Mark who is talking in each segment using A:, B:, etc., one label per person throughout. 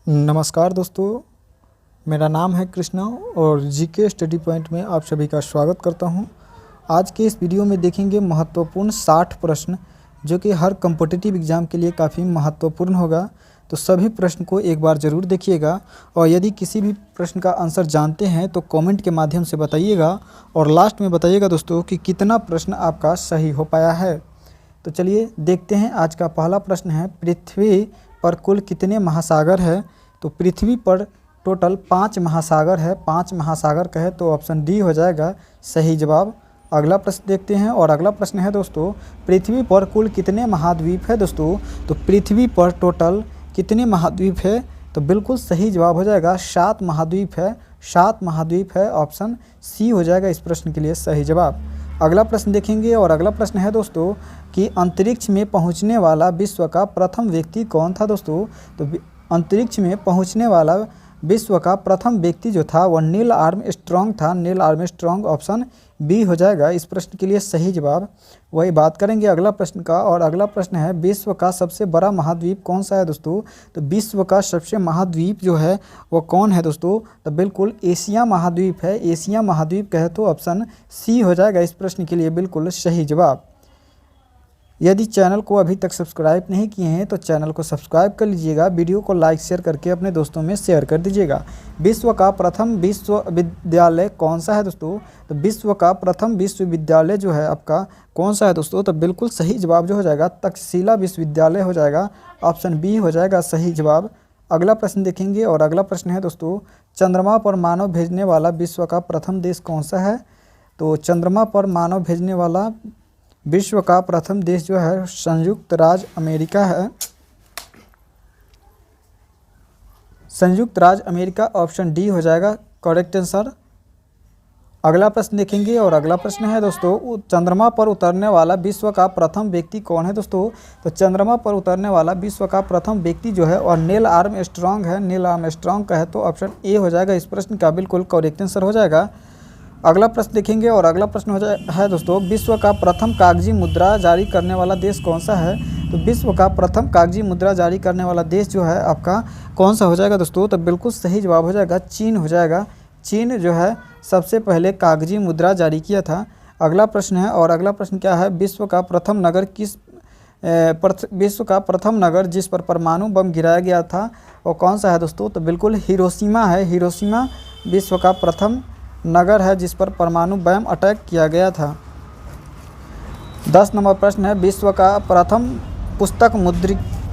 A: नमस्कार दोस्तों, मेरा नाम है कृष्णा और जीके स्टडी पॉइंट में आप सभी का स्वागत करता हूं। आज के इस वीडियो में देखेंगे महत्वपूर्ण 60 प्रश्न जो कि हर कॉम्पिटिटिव एग्ज़ाम के लिए काफ़ी महत्वपूर्ण होगा। तो सभी प्रश्न को एक बार ज़रूर देखिएगा और यदि किसी भी प्रश्न का आंसर जानते हैं तो कमेंट के माध्यम से बताइएगा और लास्ट में बताइएगा दोस्तों कि कितना प्रश्न आपका सही हो पाया है। तो चलिए देखते हैं। आज का पहला प्रश्न है, पृथ्वी पर कुल कितने महासागर है? तो पृथ्वी पर टोटल 5 महासागर है। 5 महासागर कहे तो ऑप्शन डी हो जाएगा सही जवाब। अगला प्रश्न देखते हैं और अगला प्रश्न है दोस्तों, पृथ्वी पर कुल कितने महाद्वीप है दोस्तों? तो पृथ्वी पर टोटल कितने महाद्वीप है? तो बिल्कुल सही जवाब हो जाएगा 7 महाद्वीप है। 7 महाद्वीप है, ऑप्शन सी हो जाएगा इस प्रश्न के लिए सही जवाब। अगला प्रश्न देखेंगे और अगला प्रश्न है दोस्तों कि अंतरिक्ष में पहुंचने वाला विश्व का प्रथम व्यक्ति कौन था दोस्तों? तो अंतरिक्ष में पहुंचने वाला विश्व का प्रथम व्यक्ति जो था वह नील आर्मस्ट्रॉन्ग था। नील आर्मस्ट्रॉन्ग, ऑप्शन बी हो जाएगा इस प्रश्न के लिए सही जवाब। वही बात करेंगे अगला प्रश्न का और अगला प्रश्न है, विश्व का सबसे बड़ा महाद्वीप कौन सा है दोस्तों? तो विश्व का सबसे महाद्वीप जो है वो कौन है दोस्तों? तो बिल्कुल एशिया महाद्वीप है। एशिया महाद्वीप कहे तो ऑप्शन सी हो जाएगा इस प्रश्न के लिए बिल्कुल सही जवाब। यदि चैनल को अभी तक सब्सक्राइब नहीं किए हैं तो चैनल को सब्सक्राइब कर लीजिएगा, वीडियो को लाइक शेयर करके अपने दोस्तों में शेयर कर दीजिएगा। विश्व का प्रथम विश्वविद्यालय कौन सा है दोस्तों? तो विश्व का प्रथम विश्वविद्यालय जो है आपका कौन सा है दोस्तों? तो बिल्कुल सही जवाब जो हो जाएगा तक्षशिला विश्वविद्यालय हो जाएगा, ऑप्शन बी हो जाएगा सही जवाब। अगला प्रश्न देखेंगे और अगला प्रश्न है दोस्तों, चंद्रमा पर मानव भेजने वाला विश्व का प्रथम देश कौन सा है? तो चंद्रमा पर मानव भेजने वाला विश्व का प्रथम देश जो है संयुक्त राज्य अमेरिका है। संयुक्त राज्य अमेरिका, ऑप्शन डी हो जाएगा करेक्ट आंसर। अगला प्रश्न देखेंगे और अगला प्रश्न है दोस्तों, चंद्रमा पर उतरने वाला विश्व का प्रथम व्यक्ति कौन है दोस्तों? तो चंद्रमा पर उतरने वाला विश्व का प्रथम व्यक्ति जो है और नील आर्मस्ट्रॉन्ग है। नील आर्मस्ट्रॉन्ग का है तो ऑप्शन ए हो जाएगा इस प्रश्न का बिल्कुल करेक्ट आंसर हो जाएगा। अगला प्रश्न देखेंगे और अगला प्रश्न है दोस्तों, विश्व का प्रथम कागजी मुद्रा जारी करने वाला देश कौन सा है? तो विश्व का प्रथम कागजी मुद्रा जारी करने वाला देश जो है आपका कौन सा हो जाएगा दोस्तों? तो बिल्कुल सही जवाब हो जाएगा चीन हो जाएगा। चीन जो है सबसे पहले कागजी मुद्रा जारी किया था। अगला प्रश्न है और अगला प्रश्न क्या है, विश्व का प्रथम नगर जिस पर परमाणु बम गिराया गया था वो कौन सा है दोस्तों? तो बिल्कुल हिरोशिमा है। हिरोशिमा विश्व का प्रथम नगर है जिस पर परमाणु बम अटैक किया गया था। 10 नंबर प्रश्न है, विश्व का प्रथम पुस्तक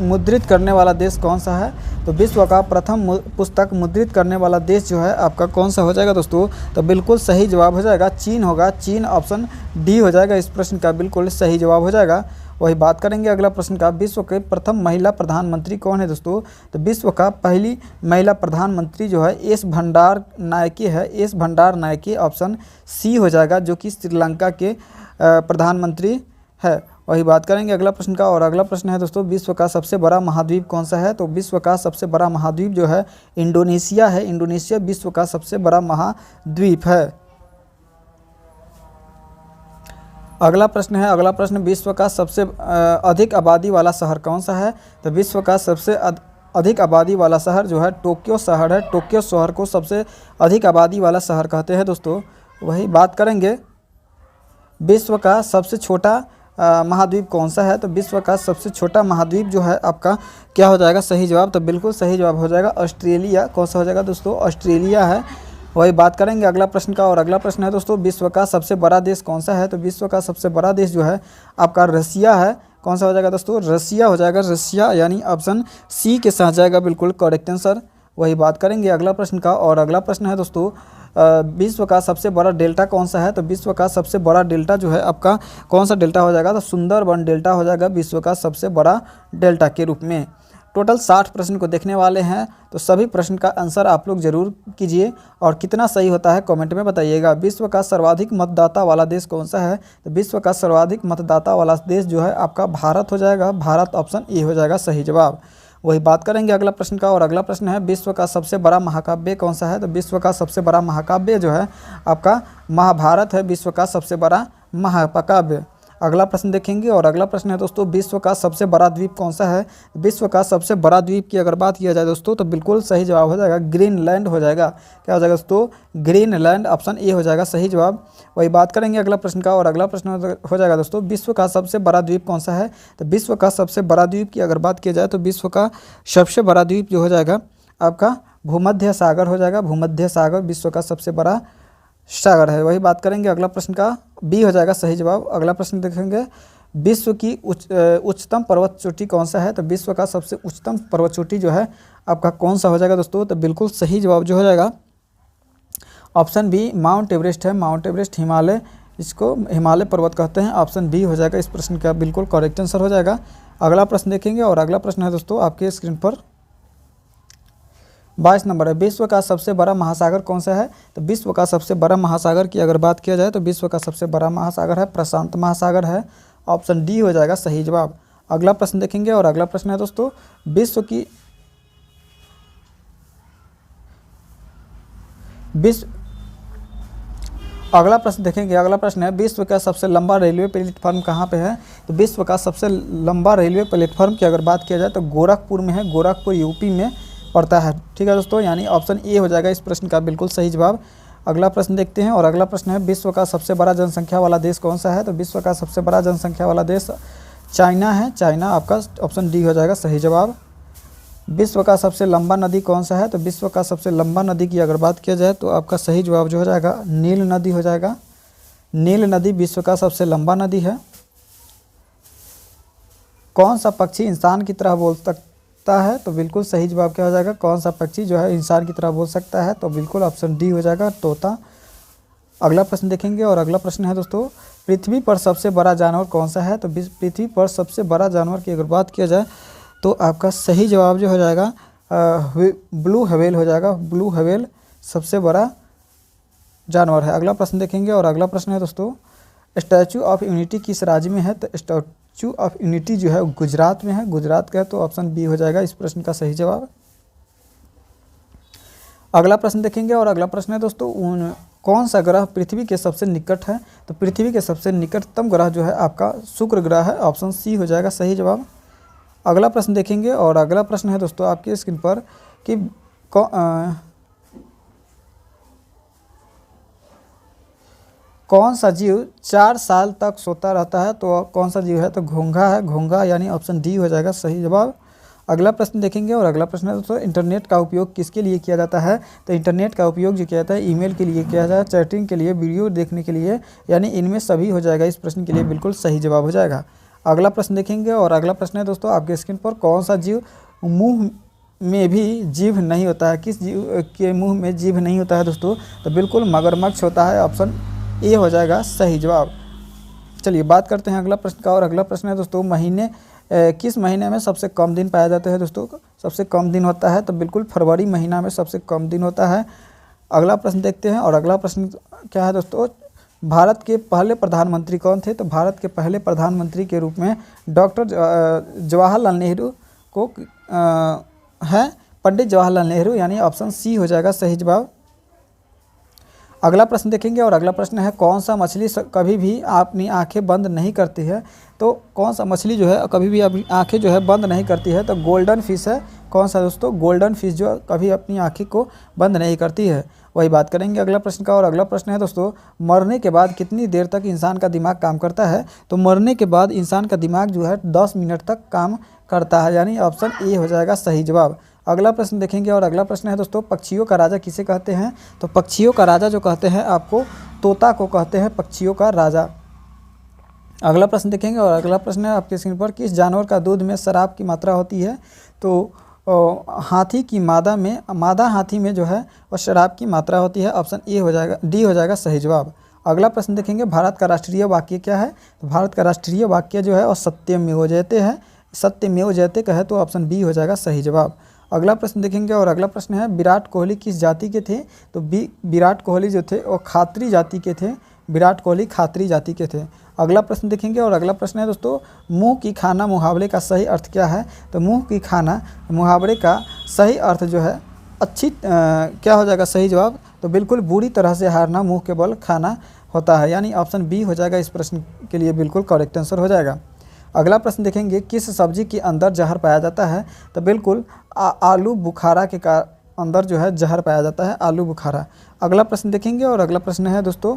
A: मुद्रित करने वाला देश कौन सा है? तो विश्व का प्रथम पुस्तक मुद्रित करने वाला देश जो है आपका कौन सा हो जाएगा दोस्तों? तो बिल्कुल सही जवाब हो जाएगा चीन होगा। चीन, ऑप्शन डी हो जाएगा इस प्रश्न का बिल्कुल सही जवाब हो जाएगा। वही बात करेंगे अगला प्रश्न का, विश्व के प्रथम महिला प्रधानमंत्री कौन है दोस्तों? तो विश्व का पहली महिला प्रधानमंत्री जो है एस भंडार नायके है। एस भंडार नायके, ऑप्शन सी हो जाएगा, जो कि श्रीलंका के प्रधानमंत्री है। वही बात करेंगे अगला प्रश्न का और अगला प्रश्न है दोस्तों, विश्व का सबसे बड़ा महाद्वीप कौन सा है? तो विश्व का सबसे बड़ा महाद्वीप जो है इंडोनेशिया है। इंडोनेशिया विश्व का सबसे बड़ा महाद्वीप है। अगला प्रश्न है, अगला प्रश्न, विश्व का सबसे अधिक आबादी वाला शहर कौन सा है? तो विश्व का सबसे अधिक आबादी वाला शहर जो है टोक्यो शहर है। टोक्यो शहर को सबसे अधिक आबादी वाला शहर कहते हैं दोस्तों। वही बात करेंगे, विश्व का सबसे छोटा महाद्वीप कौन सा है? तो विश्व का सबसे छोटा महाद्वीप जो है आपका क्या हो जाएगा सही जवाब? तो बिल्कुल सही जवाब हो जाएगा ऑस्ट्रेलिया। कौन सा हो जाएगा दोस्तों? ऑस्ट्रेलिया है। वही बात करेंगे अगला प्रश्न का और अगला प्रश्न है दोस्तों, विश्व का सबसे बड़ा देश कौन सा है? तो विश्व का सबसे बड़ा देश जो है आपका रसिया है। कौन सा हो जाएगा दोस्तों? रसिया हो जाएगा। रसिया यानी ऑप्शन सी के साथ जाएगा बिल्कुल करेक्ट आंसर। वही बात करेंगे अगला प्रश्न का और अगला प्रश्न है दोस्तों, विश्व का सबसे बड़ा डेल्टा कौन सा है? तो विश्व का सबसे बड़ा डेल्टा जो है आपका कौन सा डेल्टा हो जाएगा? तो सुंदरबन डेल्टा हो जाएगा विश्व का सबसे बड़ा डेल्टा के रूप में। टोटल 60 प्रश्न को देखने वाले हैं तो सभी प्रश्न का आंसर आप लोग जरूर कीजिए और कितना सही होता है कमेंट में बताइएगा। विश्व का सर्वाधिक मतदाता वाला देश कौन सा है? तो विश्व का सर्वाधिक मतदाता वाला देश जो है आपका भारत हो जाएगा। भारत, ऑप्शन ए हो जाएगा सही जवाब। वही बात करेंगे अगला प्रश्न का और अगला प्रश्न है, विश्व का सबसे बड़ा महाकाव्य कौन सा है? तो विश्व का सबसे बड़ा महाकाव्य जो है आपका महाभारत है। विश्व का सबसे बड़ा महाकाव्य। अगला प्रश्न देखेंगे और अगला प्रश्न है दोस्तों, विश्व का सबसे बड़ा द्वीप कौन सा है? विश्व का सबसे बड़ा द्वीप की अगर बात किया जाए दोस्तों तो बिल्कुल सही जवाब हो जाएगा ग्रीनलैंड हो जाएगा। क्या हो जाएगा दोस्तों? ग्रीनलैंड, ऑप्शन ए हो जाएगा सही जवाब। वही बात करेंगे अगला प्रश्न का और अगला प्रश्न हो जाएगा दोस्तों, विश्व का सबसे बड़ा द्वीप कौन सा है? तो विश्व का सबसे बड़ा द्वीप की अगर बात की जाए तो विश्व का सबसे बड़ा द्वीप जो हो जाएगा आपका भूमध्य सागर हो जाएगा। भूमध्य सागर विश्व का सबसे बड़ा सागर है। वही बात करेंगे अगला प्रश्न का, बी हो जाएगा सही जवाब। अगला प्रश्न देखेंगे, विश्व की उच्चतम पर्वत चोटी कौन सा है? तो विश्व का सबसे उच्चतम पर्वत चोटी जो है आपका कौन सा हो जाएगा दोस्तों? तो बिल्कुल सही जवाब जो हो जाएगा ऑप्शन बी माउंट एवरेस्ट है। माउंट एवरेस्ट हिमालय, इसको हिमालय पर्वत कहते हैं। ऑप्शन बी हो जाएगा इस प्रश्न का बिल्कुल करेक्ट आंसर हो जाएगा। अगला प्रश्न देखेंगे और अगला प्रश्न है दोस्तों आपके स्क्रीन पर 22 नंबर है, विश्व का सबसे बड़ा महासागर कौन सा है? तो विश्व का सबसे बड़ा महासागर की अगर बात किया जाए तो विश्व का सबसे बड़ा महासागर है प्रशांत महासागर है। ऑप्शन डी हो जाएगा सही जवाब। अगला प्रश्न देखेंगे और अगला प्रश्न है दोस्तों, अगला प्रश्न देखेंगे। अगला प्रश्न है, विश्व का सबसे लंबा रेलवे प्लेटफॉर्म कहाँ पे है? तो विश्व का सबसे लंबा रेलवे प्लेटफॉर्म की अगर बात किया जाए तो गोरखपुर में है। गोरखपुर यूपी में पड़ता है। ठीक है दोस्तों, यानी ऑप्शन ए हो जाएगा इस प्रश्न का बिल्कुल सही जवाब। अगला प्रश्न देखते हैं और अगला प्रश्न है, विश्व का सबसे बड़ा जनसंख्या वाला देश कौन सा है? तो विश्व का सबसे बड़ा जनसंख्या वाला देश चाइना है। चाइना आपका ऑप्शन डी हो जाएगा सही जवाब। विश्व का सबसे लंबा नदी कौन सा है? तो विश्व का सबसे लंबा नदी की अगर बात किया जाए तो आपका सही जवाब जो हो जाएगा नील नदी हो जाएगा। नील नदी विश्व का सबसे लंबा नदी है। कौन सा पक्षी इंसान की तरह बोल सकता है? तो बिल्कुल सही जवाब क्या हो जाएगा, कौन सा पक्षी जो है इंसान की तरह बोल सकता है? तो बिल्कुल ऑप्शन डी हो जाएगा तोता। अगला प्रश्न देखेंगे और अगला प्रश्न है दोस्तों, पृथ्वी पर सबसे बड़ा जानवर कौन सा है? तो पृथ्वी पर सबसे बड़ा जानवर की अगर बात किया जाए तो आपका सही जवाब जो हो जाएगा ब्लू व्हेल हो जाएगा। ब्लू व्हेल सबसे बड़ा जानवर है। अगला प्रश्न देखेंगे और अगला प्रश्न है दोस्तों, स्टैचू ऑफ यूनिटी किस राज्य में है? तो स्टैचू ऑफ यूनिटी जो है गुजरात में है। गुजरात का है तो ऑप्शन बी हो जाएगा इस प्रश्न का सही जवाब। अगला प्रश्न देखेंगे और अगला प्रश्न है दोस्तों, कौन सा ग्रह पृथ्वी के सबसे निकट है? तो पृथ्वी के सबसे निकटतम ग्रह जो है आपका शुक्र ग्रह है। ऑप्शन सी हो जाएगा सही जवाब। अगला प्रश्न देखेंगे और अगला प्रश्न है दोस्तों आपकी स्क्रीन पर कि कौन सा जीव 4 साल तक सोता रहता है? तो कौन सा जीव है? तो घोंघा है। घोंघा, यानी ऑप्शन डी हो जाएगा सही जवाब। अगला प्रश्न देखेंगे और अगला प्रश्न है दोस्तों, इंटरनेट का उपयोग किसके लिए किया जाता है? तो इंटरनेट का उपयोग जो किया जाता है ईमेल के लिए किया जाता है, चैटिंग के लिए, वीडियो देखने के लिए, यानी इनमें सभी हो जाएगा इस प्रश्न के लिए बिल्कुल सही जवाब हो जाएगा। अगला प्रश्न देखेंगे और अगला प्रश्न है दोस्तों आपके स्क्रीन पर, कौन सा जीव मुंह में भी जीभ नहीं होता है? किस जीव के मुंह में जीभ नहीं होता है दोस्तों? तो बिल्कुल मगरमच्छ होता है। ऑप्शन ए हो जाएगा सही जवाब। चलिए बात करते हैं अगला प्रश्न का और अगला प्रश्न है दोस्तों, किस महीने में सबसे कम दिन पाए जाते हैं दोस्तों? सबसे कम दिन होता है तो बिल्कुल फरवरी महीना में सबसे कम दिन होता है। अगला प्रश्न देखते हैं और अगला प्रश्न क्या है दोस्तों, भारत के पहले प्रधानमंत्री कौन थे? तो भारत के पहले प्रधानमंत्री के रूप में डॉक्टर जवाहरलाल नेहरू को है, पंडित जवाहरलाल नेहरू, यानी ऑप्शन सी हो जाएगा सही जवाब। अगला प्रश्न देखेंगे और अगला प्रश्न है, कौन सा मछली कभी भी अपनी आंखें बंद नहीं करती है? तो कौन सा मछली जो है कभी भी अपनी आंखें जो है बंद नहीं करती है? तो गोल्डन फिश है। कौन सा दोस्तों? गोल्डन फिश जो कभी अपनी आंखें को बंद नहीं करती है। वही बात करेंगे अगला प्रश्न का और अगला प्रश्न है दोस्तों, मरने के बाद कितनी देर तक इंसान का दिमाग काम करता है? तो मरने के बाद इंसान का दिमाग जो है 10 मिनट तक काम करता है, यानी ऑप्शन ए हो जाएगा सही जवाब। अगला प्रश्न देखेंगे और अगला प्रश्न है दोस्तों, पक्षियों का राजा किसे कहते हैं? तो पक्षियों का राजा जो कहते हैं आपको तोता को कहते हैं पक्षियों का राजा। अगला प्रश्न देखेंगे और अगला प्रश्न है आपके स्क्रीन पर, किस जानवर का दूध में शराब की मात्रा होती है? तो हाथी की मादा हाथी में जो है वो शराब की मात्रा होती है। ऑप्शन ए हो जाएगा, डी हो जाएगा सही जवाब। अगला प्रश्न देखेंगे, भारत का राष्ट्रीय वाक्य क्या है? तो भारत का राष्ट्रीय वाक्य जो है वो सत्यमेव जयते है। सत्यमेव जयते का है तो ऑप्शन बी हो जाएगा सही जवाब। अगला प्रश्न देखेंगे और अगला प्रश्न है, विराट कोहली किस जाति के थे? तो विराट कोहली जो थे वो खात्री जाति के थे। विराट कोहली खात्री जाति के थे। अगला प्रश्न देखेंगे और अगला प्रश्न है दोस्तों, मुंह की खाना मुहावरे का सही अर्थ क्या है? तो मुंह की खाना मुहावरे का सही अर्थ जो है क्या हो जाएगा सही जवाब? तो बिल्कुल बुरी तरह से हारना मुंह के बल खाना होता है, यानी ऑप्शन बी हो जाएगा इस प्रश्न के लिए बिल्कुल करेक्ट आंसर हो जाएगा। अगला प्रश्न देखेंगे, किस सब्जी के अंदर जहर पाया जाता है? तो बिल्कुल आलू बुखारा के अंदर जो है जहर पाया जाता है, आलू बुखारा। अगला प्रश्न देखेंगे और अगला प्रश्न है दोस्तों,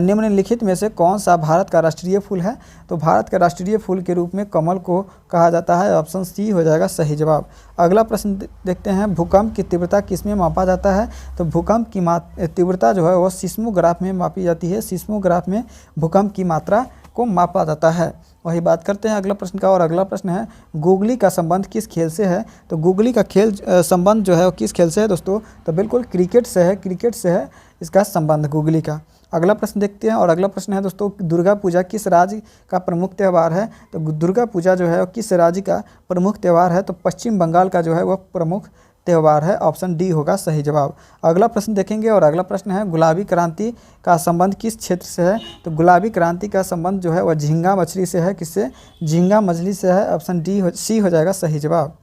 A: निम्नलिखित में से कौन सा भारत का राष्ट्रीय फूल है? तो भारत का राष्ट्रीय फूल के रूप में कमल को कहा जाता है, ऑप्शन सी हो जाएगा सही जवाब। अगला प्रश्न देखते हैं, भूकंप की तीव्रता किस में मापा जाता है? तो भूकंप की तीव्रता जो है वो सिस्मोग्राफ में मापी जाती है, सिस्मोग्राफ में भूकंप की मात्रा को मापा जाता है। वही बात करते हैं अगला प्रश्न का, और अगला प्रश्न है, गुगली का संबंध किस खेल से है? तो गुगली का खेल संबंध जो है वो किस खेल से है दोस्तों? तो बिल्कुल क्रिकेट से है, क्रिकेट से है इसका संबंध गुगली का। अगला प्रश्न देखते हैं और अगला प्रश्न है दोस्तों, दुर्गा पूजा किस राज्य का प्रमुख त्यौहार है? तो दुर्गा पूजा जो है वो किस राज्य का प्रमुख त्यौहार है? तो पश्चिम बंगाल का जो है वह प्रमुख त्यौहार है, ऑप्शन डी होगा सही जवाब। अगला प्रश्न देखेंगे और अगला प्रश्न है, गुलाबी क्रांति का संबंध किस क्षेत्र से है? तो गुलाबी क्रांति का संबंध जो है वह झींगा मछली से है, किससे? झींगा मछली से है, ऑप्शन सी हो जाएगा सही जवाब।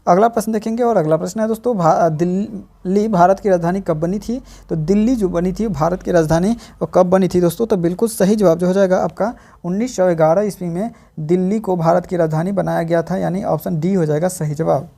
A: अगला प्रश्न देखेंगे और अगला प्रश्न है दोस्तों, दिल्ली भारत की राजधानी कब बनी थी? तो दिल्ली जो बनी थी भारत की राजधानी वो कब बनी थी दोस्तों? तो बिल्कुल सही जवाब जो हो जाएगा आपका 1911 ईस्वी में दिल्ली को भारत की राजधानी बनाया गया था, यानी ऑप्शन डी हो जाएगा सही जवाब।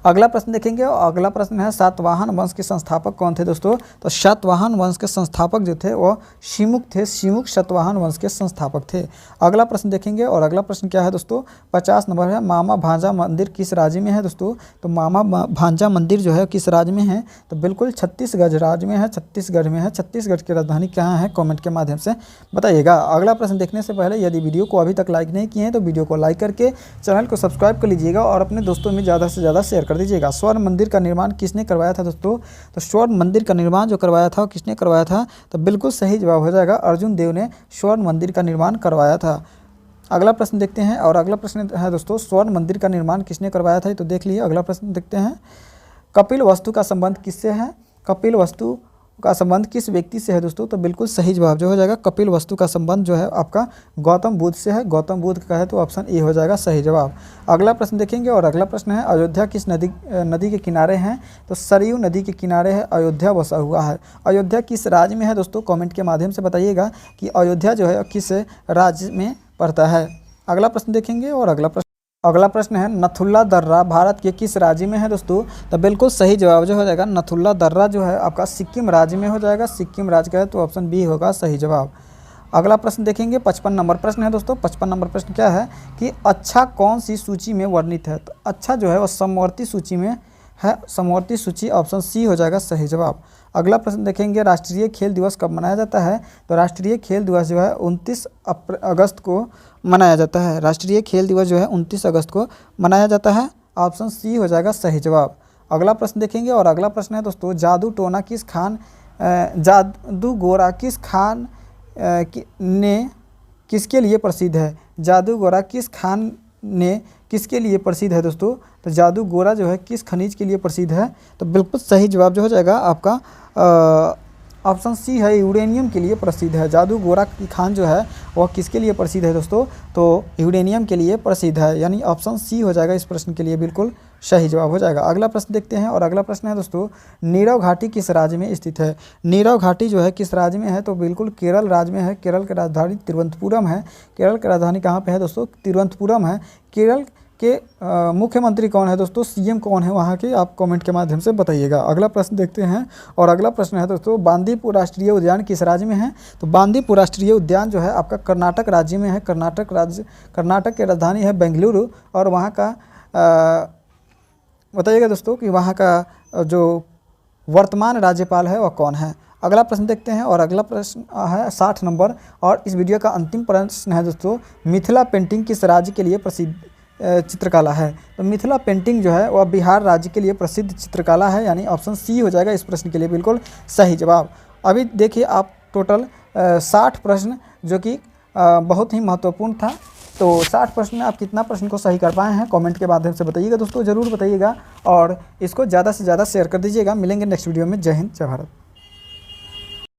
A: अगला प्रश्न देखेंगे और अगला प्रश्न है, सातवाहन वंश के संस्थापक कौन थे दोस्तों? तो सातवाहन वंश के संस्थापक जो थे वो शिमुक थे, शिमुक सातवाहन वंश के संस्थापक थे। अगला प्रश्न देखेंगे और अगला प्रश्न क्या है दोस्तों, 50 नंबर है, मामा भांजा मंदिर किस राज्य में है दोस्तों? तो मामा भांजा मंदिर जो है किस राज्य में है? तो बिल्कुल छत्तीसगढ़ राज्य में है, छत्तीसगढ़ में है। छत्तीसगढ़ की राजधानी कहाँ है? कॉमेंट के माध्यम से बताइएगा। अगला प्रश्न देखने से पहले यदि वीडियो को अभी तक लाइक नहीं किए हैं तो वीडियो को लाइक करके चैनल को सब्सक्राइब कर लीजिएगा और अपने दोस्तों में ज़्यादा से ज़्यादा शेयर कर दीजिएगा। स्वर्ण मंदिर का निर्माण किसने करवाया था दोस्तों? तो स्वर्ण मंदिर का निर्माण जो करवाया था किसने करवाया था? तो बिल्कुल सही जवाब हो जाएगा, अर्जुन देव ने स्वर्ण मंदिर का निर्माण करवाया था। अगला प्रश्न देखते हैं और अगला प्रश्न है दोस्तों, स्वर्ण मंदिर का निर्माण किसने करवाया था? तो देख लीजिए। अगला प्रश्न देखते हैं, कपिल वस्तु का संबंध किससे है? कपिल वस्तु का संबंध किस व्यक्ति से है दोस्तों? तो बिल्कुल सही जवाब जो हो जाएगा, कपिल वस्तु का संबंध जो है आपका गौतम बुद्ध से है, गौतम बुद्ध का है, तो ऑप्शन ए हो जाएगा सही जवाब। अगला प्रश्न देखेंगे और अगला प्रश्न है, अयोध्या किस नदी के किनारे हैं? तो सरयू नदी के किनारे है अयोध्या बसा हुआ है। अयोध्या किस राज्य में है दोस्तों? कमेंट के माध्यम से बताइएगा कि अयोध्या जो है किस राज्य में पड़ता है। अगला प्रश्न देखेंगे और अगला प्रश्न है, नथुल्ला दर्रा भारत के किस राज्य में है दोस्तों? तो बिल्कुल सही जवाब जो हो जाएगा, नथुल्ला दर्रा जो है आपका सिक्किम राज्य में हो जाएगा, सिक्किम राज्य का है, तो ऑप्शन बी होगा सही जवाब। अगला प्रश्न देखेंगे, 55 नंबर प्रश्न है दोस्तों। 55 नंबर प्रश्न क्या है कि अच्छा कौन सी सूची में वर्णित है? तो अच्छा जो है वह समवर्ती सूची में है, समवर्ती सूची, ऑप्शन सी हो जाएगा सही जवाब। अगला प्रश्न देखेंगे, राष्ट्रीय खेल दिवस कब मनाया जाता है? तो राष्ट्रीय खेल दिवस जो है 29 अगस्त को मनाया जाता है। राष्ट्रीय खेल दिवस जो है 29 अगस्त को मनाया जाता है, ऑप्शन सी हो जाएगा सही जवाब। अगला प्रश्न देखेंगे और अगला प्रश्न है दोस्तों, जादू टोना किस खान जादू गोरा किस खान ने किसके लिए प्रसिद्ध है? जादू गोरा किस खान ने किसके लिए प्रसिद्ध है दोस्तों? तो जादू गोरा जो है किस खनिज के लिए प्रसिद्ध है? तो बिल्कुल सही जवाब जो हो जाएगा आपका ऑप्शन सी है, यूरेनियम के लिए प्रसिद्ध है। जादू गोरा की खान जो है वह किसके लिए प्रसिद्ध है दोस्तों? तो यूरेनियम के लिए प्रसिद्ध है, यानी ऑप्शन सी हो जाएगा इस प्रश्न के लिए बिल्कुल सही जवाब हो जाएगा। अगला प्रश्न देखते हैं और अगला प्रश्न है दोस्तों, नीरव घाटी किस राज्य में स्थित है? नीरव घाटी जो है किस राज्य में है? तो बिल्कुल केरल राज्य में है। केरल की राजधानी तिरुवनंतपुरम है। केरल की राजधानी कहाँ पे है दोस्तों? तिरुवनंतपुरम है। केरल के मुख्यमंत्री कौन है दोस्तों? सीएम कौन है वहाँ के? आप कमेंट के माध्यम से बताइएगा। अगला प्रश्न देखते हैं और अगला प्रश्न है दोस्तों, बांदीपुर राष्ट्रीय उद्यान किस राज्य में है? तो बांदीपुर राष्ट्रीय उद्यान जो है आपका कर्नाटक राज्य में है। कर्नाटक की राजधानी है बेंगलुरु, और वहाँ का बताइएगा दोस्तों कि वहाँ का जो वर्तमान राज्यपाल है वह कौन है। अगला प्रश्न देखते हैं और अगला प्रश्न है 60 नंबर, और इस वीडियो का अंतिम प्रश्न है दोस्तों, मिथिला पेंटिंग किस राज्य के लिए प्रसिद्ध चित्रकला है? तो मिथिला पेंटिंग जो है वह बिहार राज्य के लिए प्रसिद्ध चित्रकला है, यानी ऑप्शन सी हो जाएगा इस प्रश्न के लिए बिल्कुल सही जवाब। अभी देखिए आप टोटल 60 प्रश्न जो कि बहुत ही महत्वपूर्ण था, तो 60 प्रश्न में आप कितना प्रश्न को सही कर पाए हैं कमेंट के माध्यम से बताइएगा दोस्तों, ज़रूर बताइएगा और इसको ज़्यादा से ज़्यादा शेयर कर दीजिएगा। मिलेंगे नेक्स्ट वीडियो में। जय हिंद, जय भारत।